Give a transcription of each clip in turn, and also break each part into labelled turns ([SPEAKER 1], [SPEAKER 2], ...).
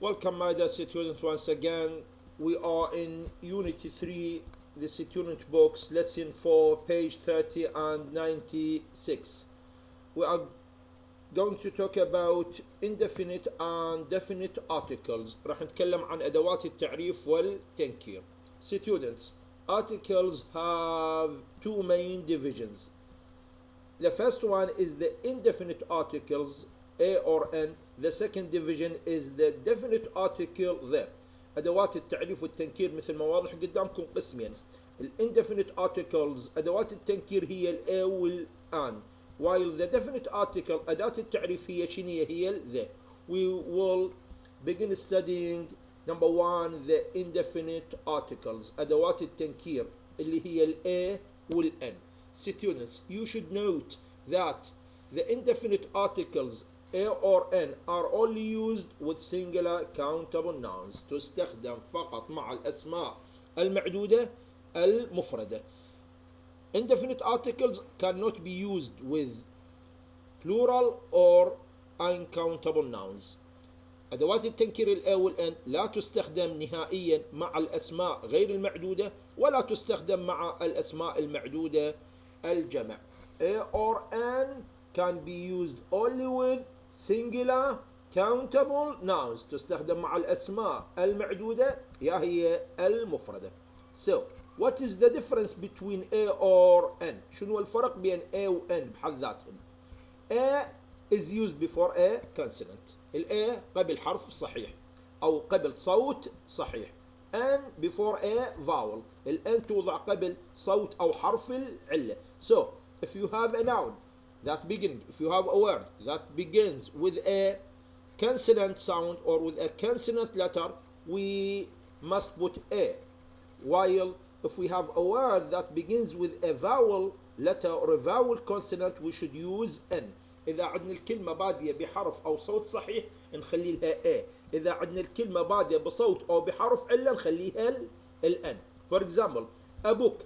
[SPEAKER 1] Welcome, my dear students, once again. We are in Unit 3, the student books, lesson 4, page 30 and 96. We are going to talk about indefinite and definite articles. راح نتكلم عن أدوات التعريف والتنكير. Students, articles have two main divisions. The first one is the indefinite articles, A or N. The second division is the definite article there. أدوات التعريف والتنكير مثل ما واضح قدامكم قسمين. indefinite articles أدوات التنكير هي ال A وال N. While the definite article أداة التعريف هي شنية هي ال the. We will begin studying number one the indefinite articles أدوات التنكير اللي هي ال A وال N. Students, you should note that the indefinite articles A or N are only used with singular countable nouns. تستخدم فقط مع الأسماء المعدودة المفردة. Indefinite articles cannot be used with plural or uncountable nouns. أدوات التنكير ال A وال N لا تستخدم نهائيا مع الأسماء غير المعدودة ولا تستخدم مع الأسماء المعدودة الجمع. A or N can be used only with singular countable nouns. تستخدم مع الأسماء المعدودة يا هي المفردة. So, what is the difference between A or N? شنو الفرق بين A و N بحد ذاتهم؟ A is used before a consonant. ال A قبل حرف صحيح أو قبل صوت صحيح. N before a vowel. ال N توضع قبل صوت أو حرف العلة. So, if you have a noun that begins, if you have a word that begins with a consonant sound or with a consonant letter, we must put A. While if we have a word that begins with a vowel letter or a vowel consonant, we should use N. إذا عندنا الكلمة بادية بحرف أو صوت صحيح نخلي لها A. إذا عندنا الكلمة بادية بصوت أو بحرف علة نخليها ال N. For example, a book,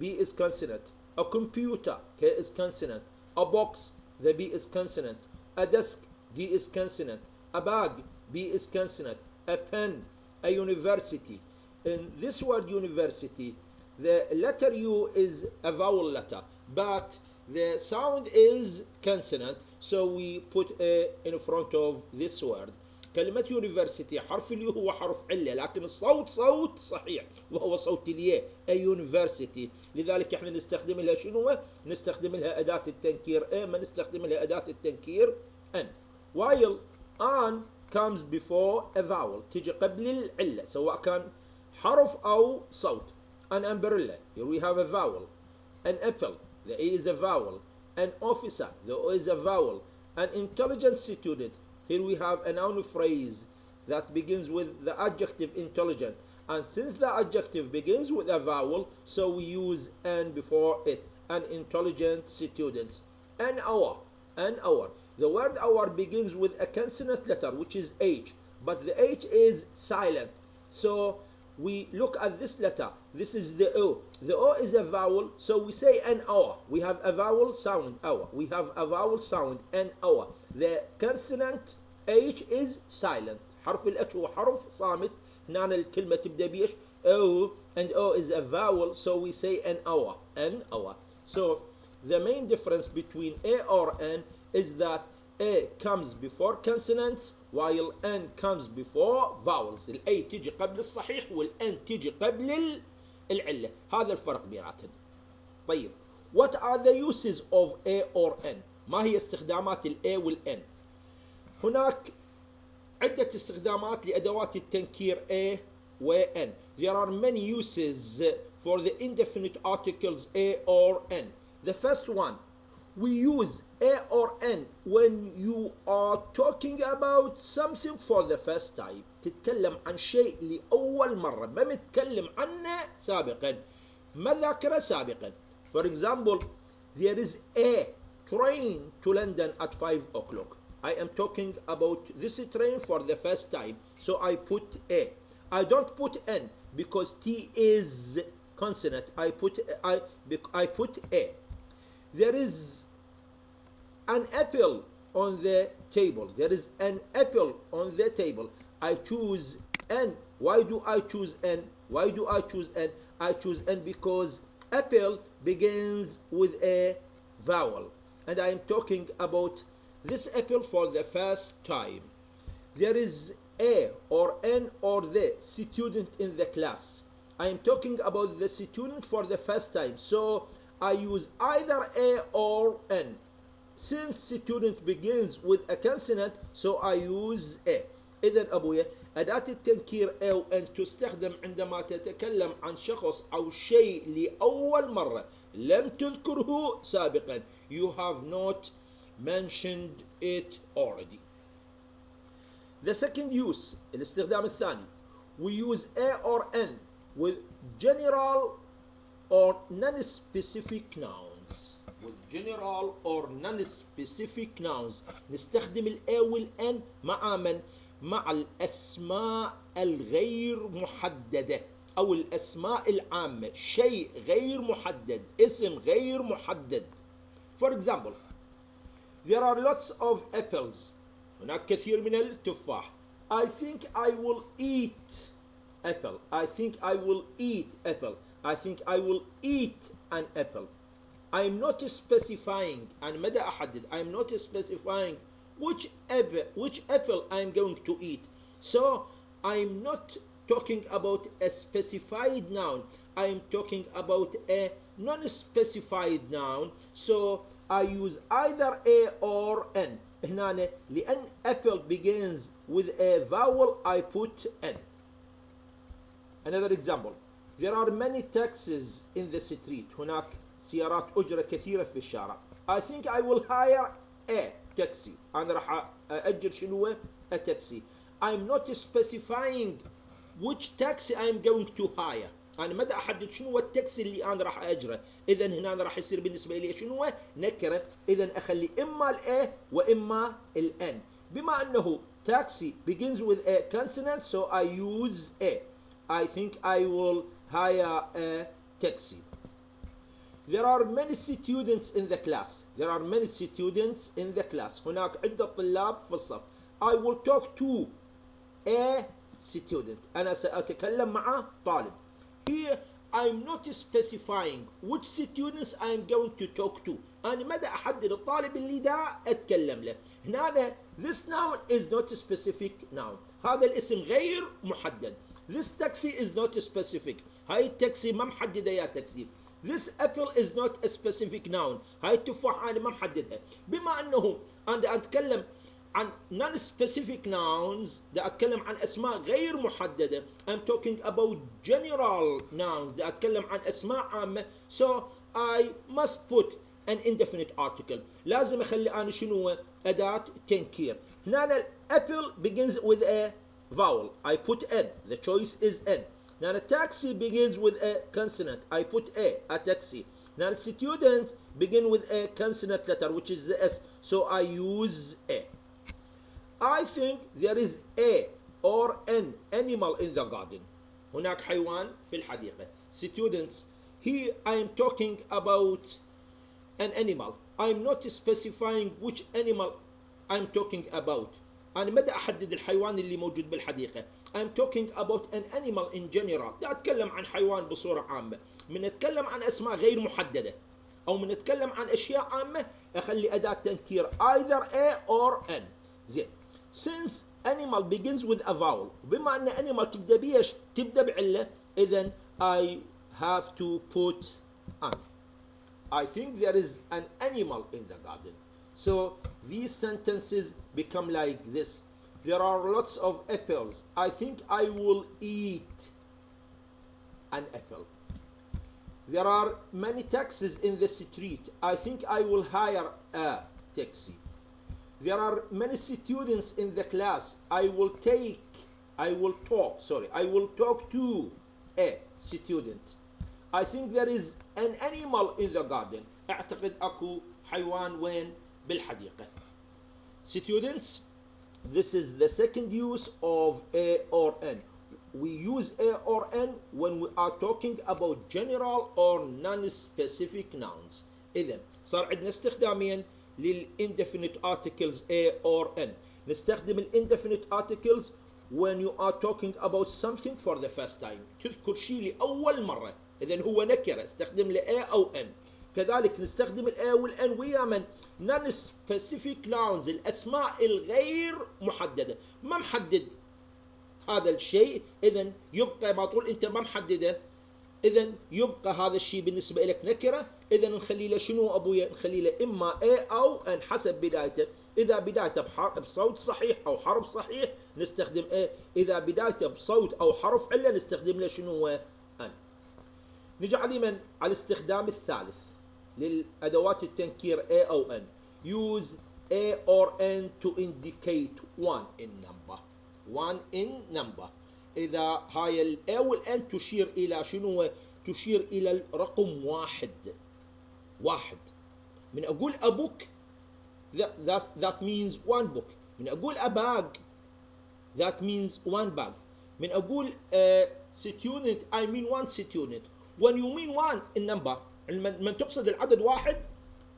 [SPEAKER 1] B is consonant. A computer, K is consonant. A box, the B is consonant. A desk, D is consonant. A bag, B is consonant. A pen, a university. In this word university, the letter U is a vowel letter, but the sound is consonant, so we put A in front of this word. كلمة university حرف اليو هو حرف علة لكن الصوت صوت صحيح وهو صوت الياء a university. لذلك احنا نستخدم لها شنو؟ نستخدم لها أداة التنكير A ما نستخدم لها أداة التنكير N. While an comes before a vowel تيجي قبل العلة سواء كان حرف أو صوت. An umbrella, here we have a vowel. An apple, the A is a vowel. An officer, the O is a vowel. An intelligent student, here we have a noun phrase that begins with the adjective intelligent. And since the adjective begins with a vowel, so we use an before it. An intelligent student. An hour, an hour. The word hour begins with a consonant letter, which is H. But the H is silent. So we look at this letter. This is the O. The O is a vowel, so we say an hour. We have a vowel sound, hour. We have a vowel sound, an hour. The consonant H is silent. حرف ال H هو حرف صامت. هنا الكلمة تبدأ بيش O, and O is a vowel, so we say an hour, an hour. So the main difference between A or N is that A comes before consonants while N comes before vowels. ال A تيجي قبل الصحيح وال N تيجي قبل العلة. هذا الفرق بيناتهم. طيب, what are the uses of A or N? ما هي استخدامات ال A وال N؟ هناك عدة استخدامات لأدوات التنكير A و N. There are many uses for the indefinite articles A or N. The first one, we use A or N when you are talking about something for the first time. تتكلم عن شيء لأول مرة ما متكلم عنه سابقا ما ذاكره سابقا. For example, there is a train to London at 5 o'clock. I am talking about this train for the first time, so I put A. I don't put N because T is consonant. I put A. There is an apple on the table. There is an apple on the table. I choose N. Why do I choose N? Why do I choose N? I choose N because apple begins with a vowel, and I am talking about this apple for the first time. There is a or N or the student in the class. I am talking about the student for the first time, so I use either A or N. Since student begins with a consonant, so I use A. إذا أبويا أداة التنكير A و N تستخدم عندما تتكلم عن شخص أو شيء لأول مرة لم تذكره سابقا. You have not mentioned it already. The second use, الاستخدام الثاني, we use A or N with general or non-specific nouns. With general or non-specific nouns نستخدم ال A وال N مع من؟ مع الأسماء الغير محددة أو الأسماء العامة، شيء غير محدد، اسم غير محدد. For example, there are lots of apples. هناك كثير من التفاح. I think I will eat apple. I think I will eat apple. I think I will eat an apple. I'm not specifying. أنا مدى أحدد. I'm not specifying which apple I'm going to eat. So I'm not talking about a specified noun. I'm talking about a non-specified noun. So I use either A or N. هنا لأن apple begins with a vowel I put N. Another example. There are many taxis in the street. هناك سيارات أجرة كثيرة في الشارع. I think I will hire a taxi. أنا راح أأجر شنو؟ a taxi. I'm not specifying which taxi I'm going to hire. أنا مدى أحدد شنو التاكسي اللي أنا راح أجره. إذا هنا أنا راح يصير بالنسبة لي شنو؟ نكرة. إذا أخلي إما ال A وإما ال N. بما أنه taxi begins with a consonant, so I use A. I think I will hire a taxi. There are many students in the class. There are many students in the class. هناك عدة طلاب في الصف. I will talk to a student. أنا سأتكلم مع طالب. Here I'm not specifying which students I'm going to talk to. أنا مدى أحدد الطالب اللي دا أتكلم له. هنا this noun is not a specific noun. هذا الاسم غير محدد. This taxi is not specific. هاي التاكسي ما محددة يا تاكسي. This apple is not a specific noun. هاي التفاح أنا ما محددها. بما أنه أنا أتكلم عن non-specific nouns، دا أتكلم عن أسماء غير محددة. I'm talking about general nouns، دا أتكلم عن أسماء عامة. So I must put an indefinite article. لازم أخلي أنا شنو؟ أداة تنكير. هنا apple begins with a vowel. I put N. The choice is N. Now a taxi begins with a consonant. I put a taxi. Now students begin with a consonant letter, which is the S. So I use A. I think there is a or an animal in the garden. هناك حيوان في الحديقة. Students, here I am talking about an animal. I'm not specifying which animal I'm talking about. أنا مدى أحدد الحيوان اللي موجود بالحديقة. I'm talking about an animal in general. لا أتكلم عن حيوان بصورة عامة. من نتكلم عن أسماء غير محددة أو من نتكلم عن أشياء عامة أخلي أداة تنكير either A or N. زين. Since animal begins with a vowel، بما أن animal تبدأ بيش؟ تبدأ بعلة. إذن I have to put an. I think there is an animal in the garden. So these sentences become like this. There are lots of apples. I think I will eat an apple. There are many taxis in the street. I think I will hire a taxi. There are many students in the class. I will talk to a student. I think there is an animal in the garden. أعتقد أكو حيوان وين؟ بالحديقة. Students, this is the second use of A or N. We use A or N when we are talking about general or non-specific nouns. إذن صار عندنا استخدامين للindefinite articles A or N. نستخدم الindefinite articles when you are talking about something for the first time. تذكر شيء لأول مرة، إذا هو نكرة استخدم ل A أو N. كذلك نستخدم ال A وال N ويا من non specific nouns، الأسماء الغير محددة. ما محدد هذا الشيء، إذا يبقى ما طول أنت ما محدده، إذا يبقى هذا الشيء بالنسبة لك نكرة. إذا نخلي له شنو أبويا؟ نخلي له إما A أو N حسب بدايته. إذا بدايته بصوت صحيح أو حرف صحيح نستخدم A، إذا بدايته بصوت أو حرف علة نستخدم له شنو؟ N. نجي على من؟ على الاستخدام الثالث للأدوات التنكير A أو N. Use A or N to indicate one in number. one in number. إذا هاي ال A وال N تشير إلى شنو؟ تشير إلى الرقم واحد. واحد. من أقول a book that means one book. من أقول a bag that means one bag. من أقول student I mean one student. when you mean one in number من تقصد العدد واحد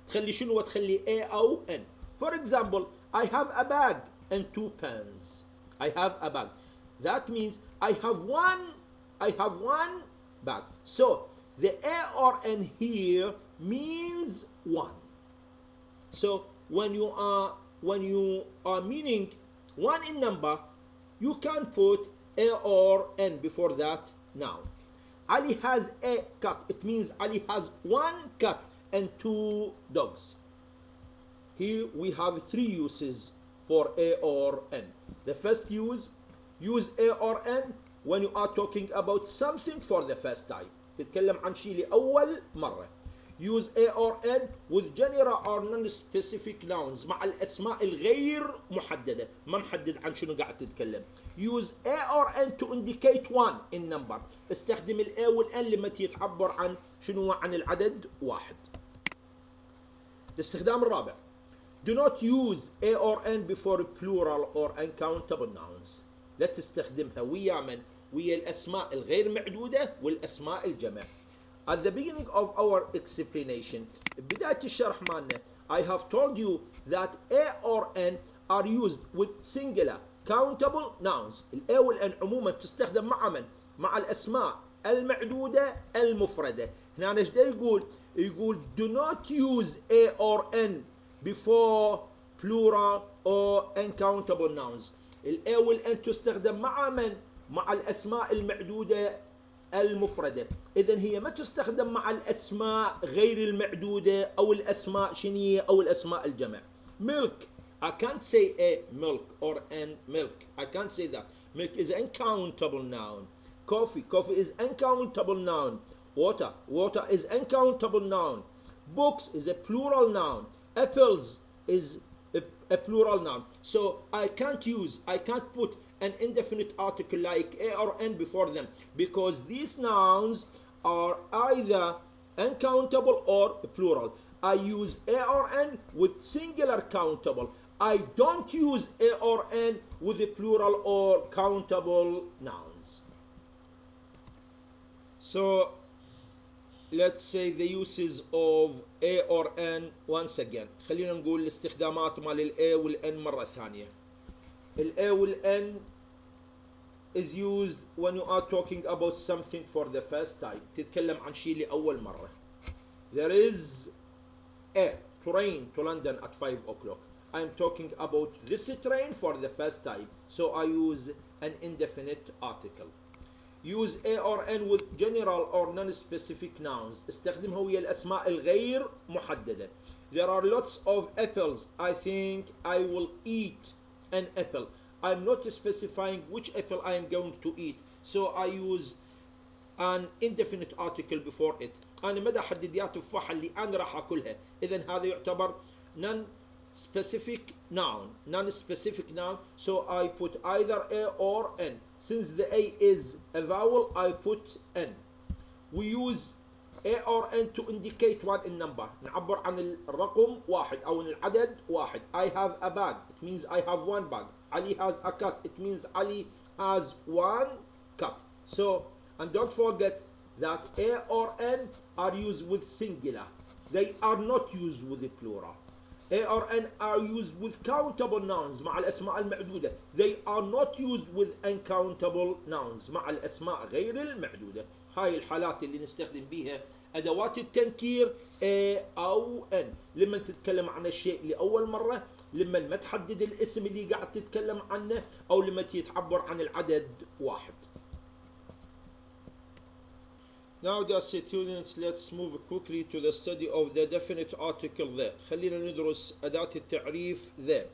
[SPEAKER 1] تخلي شنو؟ تخلي A أو N. For example, I have a bag and 2 pens. I have a bag. That means I have one bag. So the A or N here means one. So when you are meaning one in number, you can put A or N before that noun. Ali has a cat. It means Ali has one cat and 2 dogs. Here we have 3 uses for A or N. The first use A or N when you are talking about something for the first time. تتكلم عن شيء لأول مرة. Use A or N with general or non-specific nouns مع الأسماء الغير محددة. ما محدد عن شنو قاعد تتكلم. Use A or N to indicate one in number. استخدم ال A وال N لما تعبر عن شنو؟ عن العدد واحد. الاستخدام الرابع. Do not use A or N before plural or uncountable nouns. لا تستخدمها ويا من؟ ويا الأسماء الغير معدودة والأسماء الجمع. At the beginning of our explanation, بداية الشرح مالنا, I have told you that A or N are used with singular countable nouns. ال A وال N عموما تستخدم مع من؟ مع الأسماء المعدودة المفردة. هنا ايش يقول؟ يقول do not use A or N before plural or uncountable nouns. ال A وال N تستخدم مع من؟ مع الأسماء المعدودة المفردة. إذن هي ما تستخدم مع الأسماء غير المعدودة أو الأسماء شنية أو الأسماء الجمع. Milk, I can't say a milk or an milk. I can't say that. Milk is an uncountable noun. Coffee is uncountable noun. Water is uncountable noun. Books is a plural noun. Apples is a plural noun. So I can't put an indefinite article like A or N before them because these nouns are either uncountable or plural. I use A or N with singular countable. I don't use A or N with the plural or countable nouns. So let's say the uses of A or N once again. خلينا نقول الاستخدامات مال ال A وال N مرة ثانية. ال A وال N is used when you are talking about something for the first time. تتكلم عن شيء لأول مرة. There is a train to London at 5 o'clock. I'm talking about this train for the first time. So I use an indefinite article. Use A or N with general or non-specific nouns. استخدمها ويا الأسماء الغير محددة. There are lots of apples. I think I will eat an apple. I'm not specifying which apple I am going to eat. So I use an indefinite article before it. أنا مدى أحدد يا تفاحة اللي أنا راح أكلها. إذن هذا يعتبر non-specific noun. So I put either A or N. Since the A is a vowel, I put N. We use A or N to indicate one in number. نعبر عن الرقم واحد أو العدد واحد. I have a bag. It means I have one bag. Ali has a cat. It means Ali has one cat. So, and don't forget that A or N are used with singular. They are not used with the plural. A or N are used with countable nouns مع الأسماء المعدودة. They are not used with uncountable nouns مع الأسماء غير المعدودة. هاي الحالات اللي نستخدم بيها أدوات التنكير A أو N لما تتكلم عن الشيء لأول مرة، لما ما تحدد الاسم اللي قاعد تتكلم عنه، أو لما تتعبر عن العدد واحد. Now dear students, let's move quickly to the study of the definite article there. خلينا ندرس أداة التعريف there.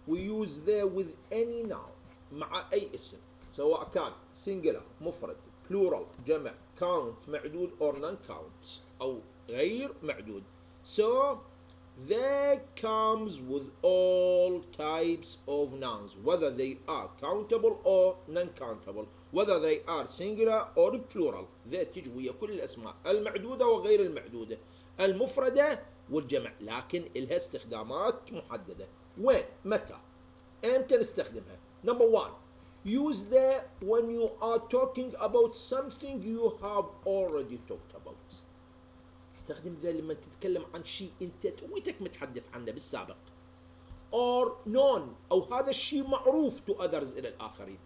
[SPEAKER 1] We use there with any noun مع أي اسم سواء كان singular مفرد plural جمع count معدود or non-count أو غير معدود. So that comes with all types of nouns whether they are countable or non-countable, whether they are singular or plural. ذات تجي ويا كل الأسماء المعدودة وغير المعدودة المفردة والجمع، لكن إلها استخدامات محددة. وين؟ متى؟ أمتى نستخدمها؟ Number one, use the when you are talking about something you have already talked about. استخدم ذا لما تتكلم عن شيء أنت تويتك متحدث عنه بالسابق. Or known أو هذا الشيء معروف to others إلى الآخرين.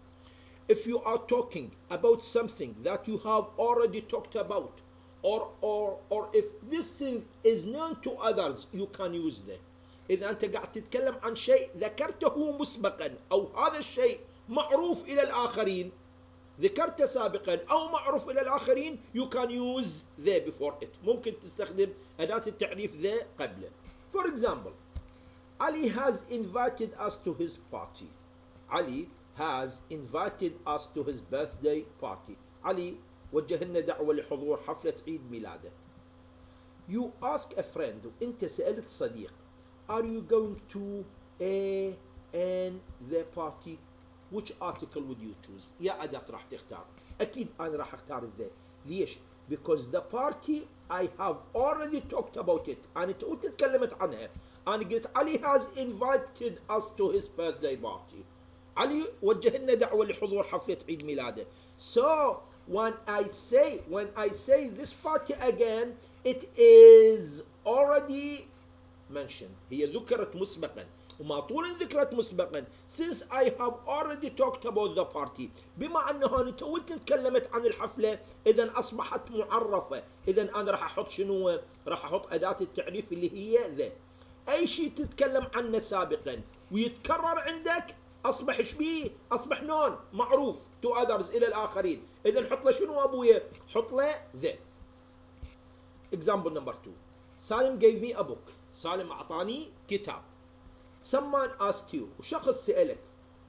[SPEAKER 1] If you are talking about something that you have already talked about, or if this thing is known to others, you can use that. إذا أنت قاعد تتكلم عن شيء ذكرته مسبقا أو هذا الشيء معروف إلى الآخرين، ذكرته سابقا أو معروف إلى الآخرين، you can use the before it. ممكن تستخدم أداة التعريف the قبله. For example, Ali has invited us to his party. Ali has invited us to his birthday party. علي وجه لنا دعوة لحضور حفلة عيد ميلاده. You ask a friend وانت سألت صديق are you going to the party? Which article would you choose؟ يا أداة راح تختار. أكيد أنا راح أختار the. ليش؟ Because the party I have already talked about it. أنا تويت تكلمت عنها. أنا قلت Ali has invited us to his birthday party. علي وجه لنا دعوة لحضور حفلة عيد ميلاده. So when I say this party again, it is already mentioned. هي ذكرت مسبقا وما طول ذكرت مسبقا since I have already talked about the party. بما أنه أنا تويت تكلمت عن الحفلة إذا أصبحت معرفة. إذا أنا راح أحط شنو؟ راح أحط أداة التعريف اللي هي the. أي شيء تتكلم عنه سابقا ويتكرر عندك أصبح شبيه؟ أصبح نون معروف to others إلى الآخرين. إذا نحط له شنو أبويا؟ حط له the. Example number 2. سالم gave me a book. سالم أعطاني كتاب. Someone asked you وشخص سألك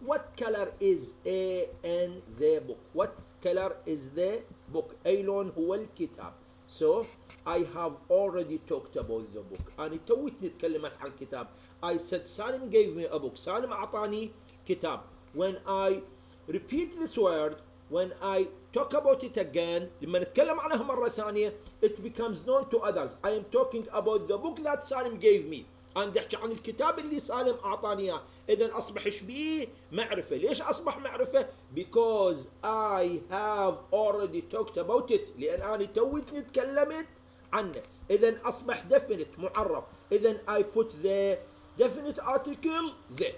[SPEAKER 1] what color is in the book? What color is the book? أي لون هو الكتاب؟ So I have already talked about the book. أنا تويتني تكلمت عن الكتاب. I said Salim gave me a book. سالم أعطاني كتاب. When I repeat this word, when I talk about it again, لما نتكلم عنها مرة ثانية, it becomes known to others. I am talking about the book that Salim gave me. أنا أحكي عن الكتاب اللي سالم أعطاني إياه. إذا أصبح شبيه معرفة. ليش أصبح معرفة؟ Because I have already talked about it. لأن أنا تويتني تكلمت عنه. إذا أصبح definite معرف. إذا I put the definite article there.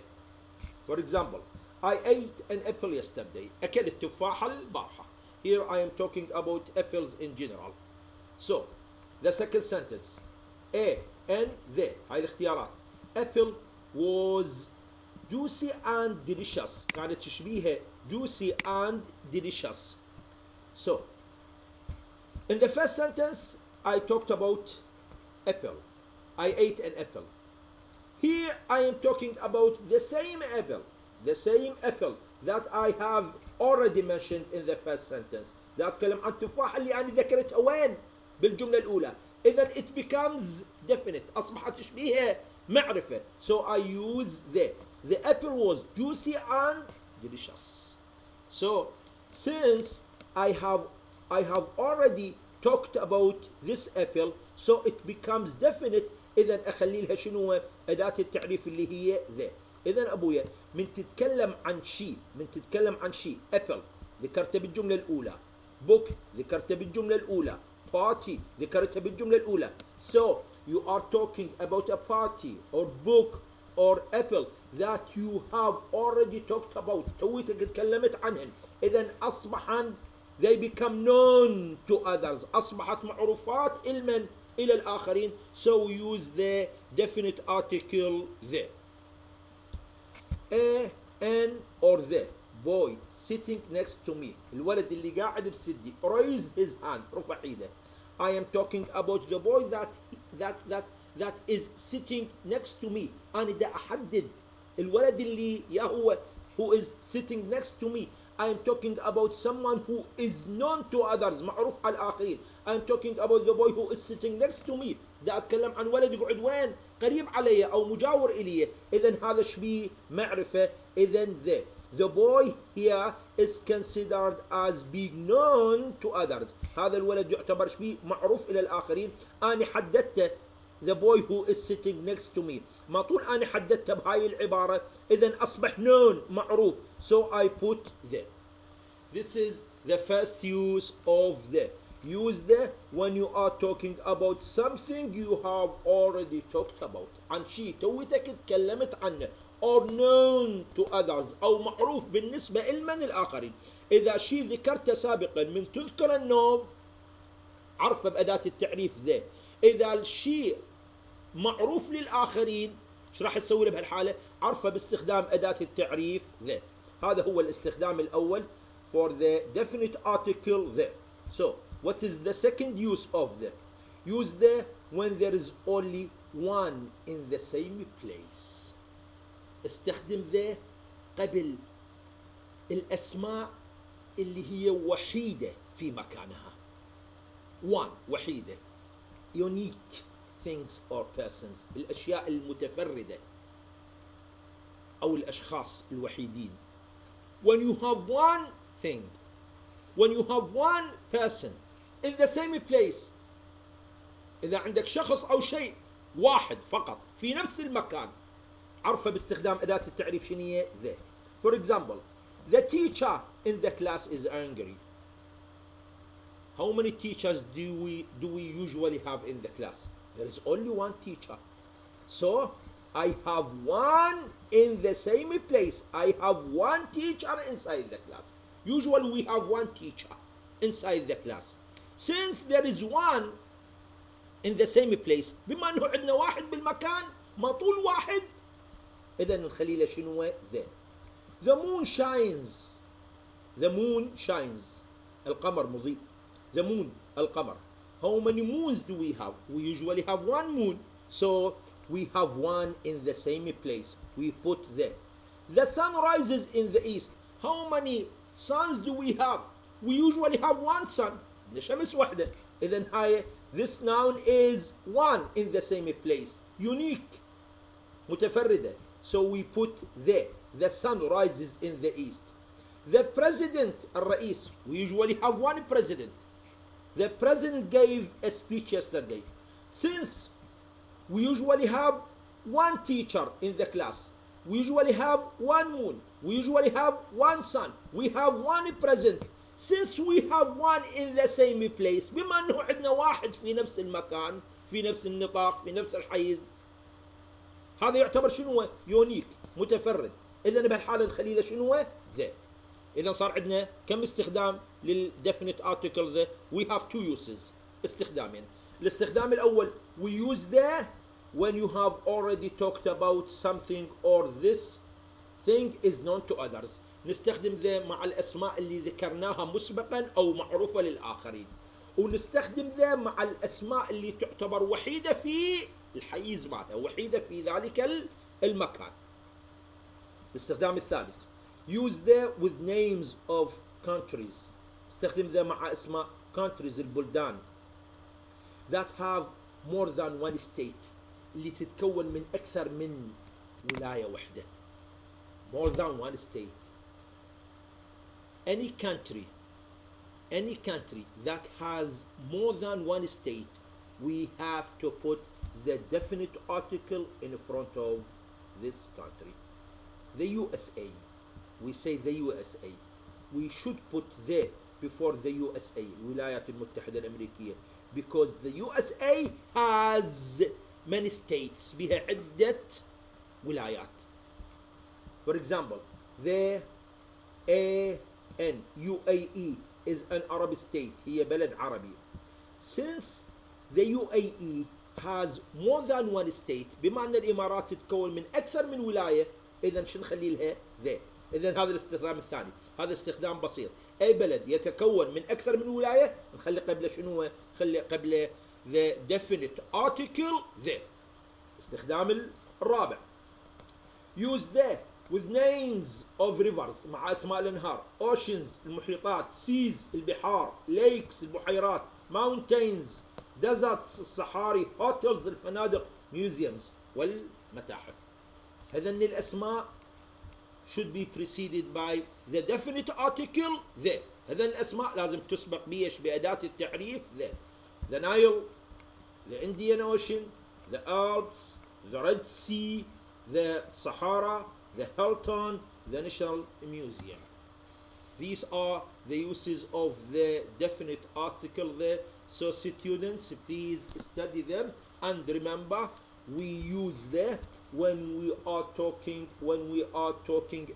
[SPEAKER 1] For example, I ate an apple yesterday. أكلت تفاحة البارحة. Here I am talking about apples in general. So, the second sentence. A and the. هاي الاختيارات. Apple was juicy and delicious. كانت تشبيهها juicy and delicious. So, in the first sentence, I talked about apple. I ate an apple. Here I am talking about the same apple that I have already mentioned in the first sentence. ده أتكلم عن التفاحة اللي أنا ذكرتها وين؟ بالجملة الأولى. إذا it becomes definite. أصبحت تشبيهها معرفة. So I use the apple was juicy and delicious. So since I have already talked about this apple, so it becomes definite. إذا أخلي لها شنو؟ أداة التعريف اللي هي the. إذا أبويا من تتكلم عن شيء apple ذكرته بالجملة الأولى. book ذكرته بالجملة الأولى. party ذكرتها بالجملة الأولى. So you are talking about a party or book or apple that you have already talked about, تويتك اتكلمت عنهن، إذا أصبحن they become known to others، أصبحت معروفات إلمن إلى الآخرين. So we use the definite article there. A, an or the boy sitting next to me، الولد اللي قاعد بسدي، raise his hand، رفع ايده. I am talking about the boy that is sitting next to me. أنا دا أحدد الولد اللي يا هو who is sitting next to me. I am talking about someone who is known to others، معروف على الآخرين. I am talking about the boy who is sitting next to me. دا أتكلم عن ولد يقعد وين؟ قريب علي أو مجاور إلي. إذا هذا شبيه معرفة. إذا the boy here is considered as being known to others. هذا الولد يعتبر شبيه معروف إلى الآخرين. أنا حددته the boy who is sitting next to me. ما طول أنا حددته بهاي العبارة إذا أصبح known معروف. So I put the. This is the first use of the. Use the when you are talking about something you have already talked about. عن شيء تويتك تكلمت عنه. Or known to others أو معروف بالنسبة لمن الآخرين. إذا شيء ذكرته سابقا من تذكر النوم عرفه بأداة التعريف ذا. إذا الشيء معروف للآخرين ايش راح تسوي له بهالحالة؟ عرفه باستخدام أداة التعريف ذا. هذا هو الاستخدام الأول for the definite article the. So what is the second use of the? Use the when there is only one in the same place. استخدم ذا قبل الأسماء اللي هي وحيدة في مكانها. one وحيدة. unique things or persons، الأشياء المتفردة أو الأشخاص الوحيدين. when you have one thing، when you have one person in the same place، إذا عندك شخص أو شيء واحد فقط في نفس المكان عرفه باستخدام أداة التعريف شنية ذا. For example, the teacher in the class is angry. How many teachers do we usually have in the class? There is only one teacher. So I have one in the same place. I have one teacher inside the class. Usually we have one teacher inside the class. Since there is one in the same place، بما أنه عندنا واحد بالمكان ما طول واحد، إذا نخلي له شنو ذا. The moon shines. The moon shines. القمر مضيء. The moon القمر. How many moons do we have? We usually have one moon. So we have one in the same place. We put the. The sun rises in the east. How many suns do we have? We usually have one sun. شمس واحدة. إذا هاي this noun is one in the same place. Unique. متفردة. So we put the. The sun rises in the east. The president الرئيس. We usually have one president. The president gave a speech yesterday. Since we usually have one teacher in the class, we usually have one moon, we usually have one sun, we have one president. Since we have one in the same place، بما أنه عندنا واحد في نفس المكان، في نفس النطاق، في نفس الحيز، هذا يعتبر شنو؟ يونيك، متفرد. إذا بهالحالة نخلي له شنو؟ ذا. إذا صار عندنا كم استخدام للdefinite article ذا؟ We have two uses. استخدامين. الاستخدام الأول we use the when you have already talked about something or this thing is known to others. نستخدم ذا مع الأسماء اللي ذكرناها مسبقا أو معروفة للآخرين. ونستخدم ذا مع الأسماء اللي تعتبر وحيدة في الحيز مالها، وحيدة في ذلك المكان. الاستخدام الثالث use the with names of countries. استخدم ذا مع اسماء countries البلدان that have more than one state، اللي تتكون من أكثر من ولاية واحدة. more than one state. Any country that has more than one state, we have to put the definite article in front of this country. The USA, we say the USA. We should put the before the USA, الولايات المتحدة الأمريكية. because the USA has many states. بها عدة ولايات. For example, the UAE is an Arab state. هي بلد عربي. Since the UAE has more than one state، بما أن الإمارات تتكون من أكثر من ولاية، إذا شو نخلي لها؟ ذا. إذا هذا الاستخدام الثاني، هذا استخدام بسيط. أي بلد يتكون من أكثر من ولاية نخلي قبله شنو؟ نخلي قبله the definite article the. استخدام الرابع. Use the with names of rivers مع أسماء الأنهار. Oceans المحيطات. Seas البحار. Lakes البحيرات. Mountains deserts الصحاري. Hotels الفنادق. Museums والمتاحف. هذن الأسماء should be preceded by the definite article the. هذن الأسماء لازم تسبق بيش بأداة التعريف the. The Nile, the Indian Ocean, the Alps, the Red Sea, the Sahara, the Hilton, the National Museum. These are the uses of the definite article there. So students, please study them and remember we use the when we are talking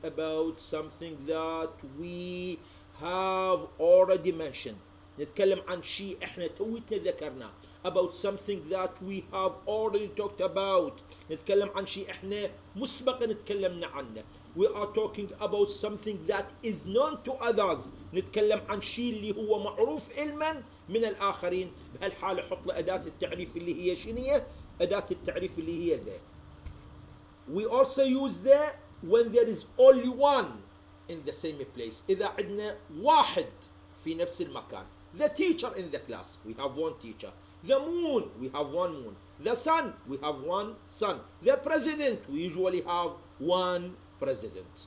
[SPEAKER 1] about something that we have already mentioned. نتكلم عن شيء احنا تويتنا ذكرناه. About something that we have already talked about. نتكلم عن شيء احنا مسبقا تكلمنا عنه. We are talking about something that is known to others. نتكلم عن شيء اللي هو معروف علما من الآخرين. بهالحالة حط له أداة التعريف اللي هي شنية؟ أداة التعريف اللي هي ذا. We also use the when there is only one in the same place. إذا عندنا واحد في نفس المكان. The teacher in the class, we have one teacher. The moon, we have one moon. The sun, we have one sun. The president, we usually have one president.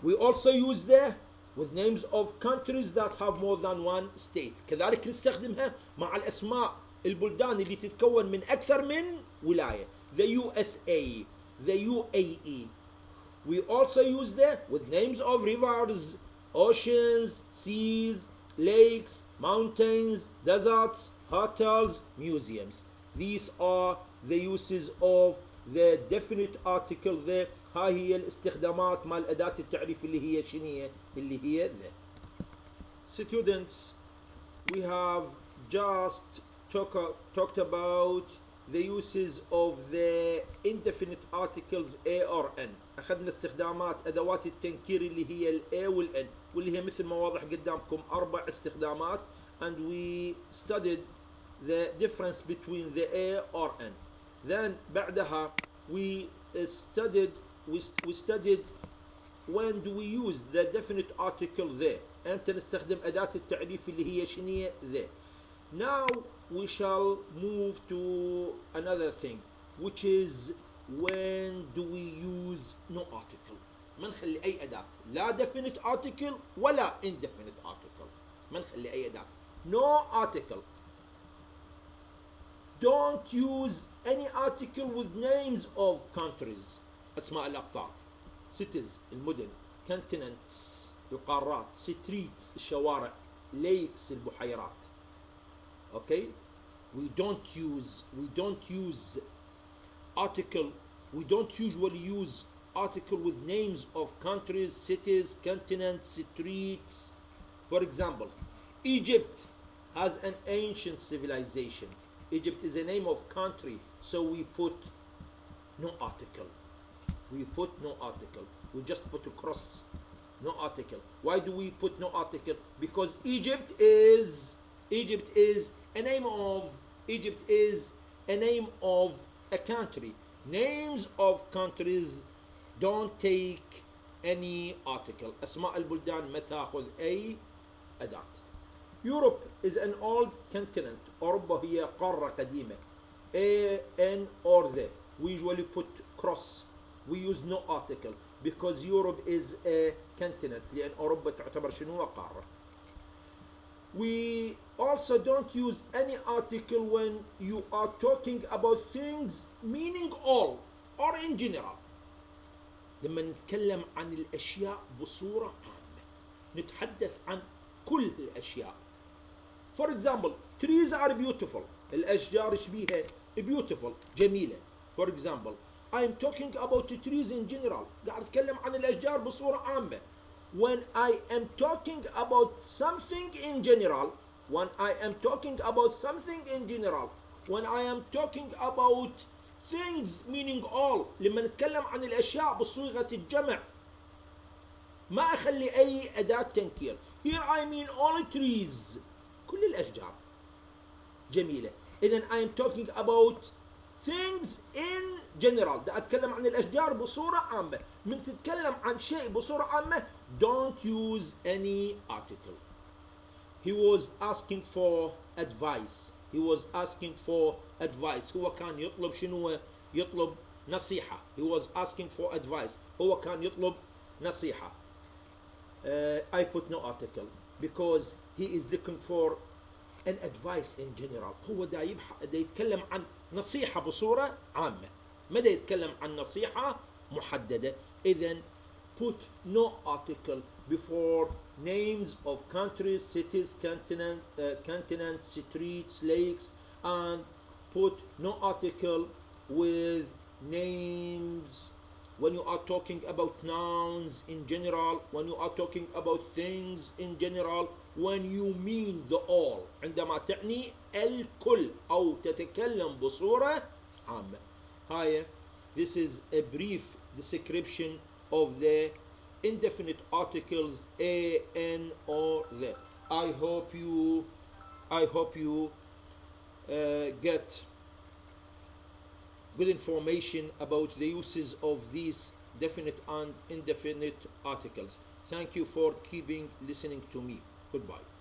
[SPEAKER 1] We also use the with names of countries that have more than one state. كذلك نستخدمها مع الأسماء البلدان اللي تتكون من أكثر من ولاية. The USA, the UAE. We also use the with names of rivers, oceans, seas, lakes, mountains, deserts, hotels, museums. These are the uses of the definite article there. هاي هي الاستخدامات مال أداة التعريف اللي هي شنية؟ اللي هي the. Students, we have just talked about the uses of the indefinite articles A or N. أخذنا استخدامات أدوات التنكير اللي هي ال A وال N واللي هي مثل ما واضح قدامكم 4 استخدامات, and we studied the difference between the A or N. Then بعدها we studied when do we use the definite article there. أمتى نستخدم أداة التعريف اللي هي شنية there. Now we shall move to another thing, which is when do we use no article. ما نخلي أي أداة لا definite article ولا indefinite article. ما نخلي أي أداة. No article. Don't use any article with names of countries. أسماء الأقطار. Cities المدن. Continents القارات. Streets الشوارع. Lakes البحيرات. Okay, we don't use article. We don't usually use article with names of countries, cities, continents, streets. For example, Egypt has an ancient civilization. Egypt is a name of country, so we put no article. We just put a cross. No article. Why do we put no article? Because Egypt is a name of a country. Names of countries don't take any article. أسماء البلدان ما تأخذ أي أداة. Europe is an old continent. أوروبا هي قارة قديمة. A, N or the. We usually put cross. We use no article because Europe is a continent. لأن أوروبا تعتبر شنو قارة. We also don't use any article when you are talking about things meaning all or in general. لما نتكلم عن الأشياء بصورة عامة نتحدث عن كل الأشياء. For example, trees are beautiful. الأشجار شبيهة beautiful جميلة. For example, I'm talking about trees in general. قاعد أتكلم عن الأشجار بصورة عامة. When I am talking about something in general, when I am talking about something in general, when I am talking about things meaning all, لما نتكلم عن الأشياء بصيغة الجمع ما أخلي أي أداة تنكير. Here I mean all trees. كل الأشجار جميلة. إذن I am talking about things in general. دا أتكلم عن الأشجار بصورة عامة. من تتكلم عن شيء بصورة عامة don't use any article. He was asking for advice. He was asking for advice. هو كان يطلب شنو؟ يطلب نصيحة. He was asking for advice. هو كان يطلب نصيحة. I put no article because he is looking for an advice in general. هو دا يتكلم عن نصيحة بصورة عامة. ما دا يتكلم عن نصيحة محددة. إذن put no article before names of countries, cities, continents, streets, lakes, and put no article with names when you are talking about nouns in general, when you are talking about things in general, when you mean the all. عندما تعني الكل أو تتكلم بصورة عامة. هاي this is a brief description of the indefinite articles a, n, or the. I hope you get good information about the uses of these definite and indefinite articles. Thank you for keeping listening to me. Goodbye.